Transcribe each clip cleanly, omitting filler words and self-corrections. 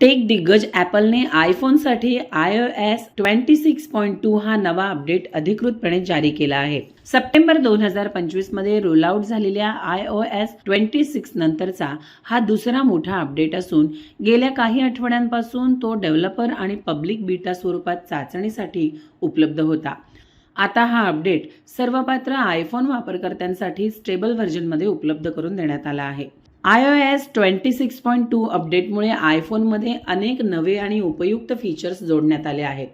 Take दिग्गज ॲपलने आयफोनसाठी iOS 26.2 हा नवा अपडेट अधिकृतपणे जारी केला आहे. सप्टेंबर 2025 मध्ये रोल आउट झालेल्या iOS 26 नंतरचा हा दुसरा मोठा अपडेट असून गेल्या काही आठवड्यांपासून तो डेव्हलपर आणि पब्लिक बीटा स्वरूपात चाचणीसाठी उपलब्ध होता. आता हा अपडेट सर्व पात्र आयफोन वापरकर्त्यांसाठी स्टेबल व्हर्जनमध्ये उपलब्ध करून देण्यात आला आहे. iOS 26.2 अपडेटमुळे आयफोनमध्ये अनेक नवे आणि उपयुक्त फीचर्स जोडण्यात आले आहेत.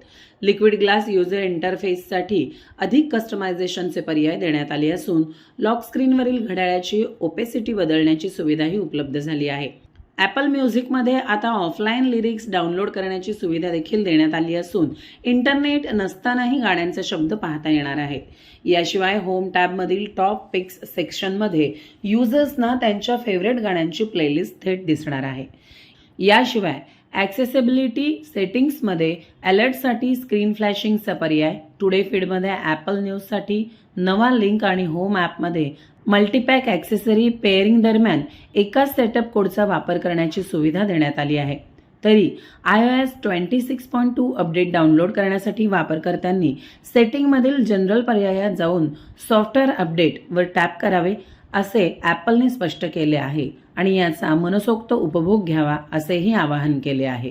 लिक्विड ग्लास युजर इंटरफेससाठी अधिक कस्टमायझेशनचे पर्याय देण्यात आले असून लॉक स्क्रीनवरील घड्याळाची ओपेसिटी बदलण्याची सुविधाही उपलब्ध झाली आहे. ॲपल म्युझिकमध्ये आता ऑफलाईन लिरिक्स डाउनलोड करण्याची सुविधा देखील देण्यात आली असून इंटरनेट नसतानाही गाण्यांचे शब्द पाहता येणार आहेत. याशिवाय होम टॅबमधील टॉप पिक्स सेक्शनमध्ये युजर्सना त्यांच्या फेवरेट गाण्यांची प्लेलिस्ट थेट दिसणार आहे. याशिवाय ॲक्सेसिबिलिटी सेटिंग्समध्ये अलर्टसाठी स्क्रीन फ्लॅशिंगचा पर्याय, टुडे फीडमध्ये ॲपल न्यूजसाठी नवा लिंक आणि होम ॲपमध्ये मल्टीपॅक ॲक्सेसरी पेअरिंग दरम्यान एकाच सेटअप कोडचा वापर करण्याची सुविधा देण्यात आली आहे. तरी iOS 26.2 अपडेट डाउनलोड करण्यासाठी वापरकर्त्यांनी सेटिंगमधील जनरल पर्यायात जाऊन सॉफ्टवेअर अपडेटवर टॅप करावे असे ॲपलने स्पष्ट केले आहे आणि याचा मनसोक्त उपभोग घ्यावा असेही आवाहन केले आहे.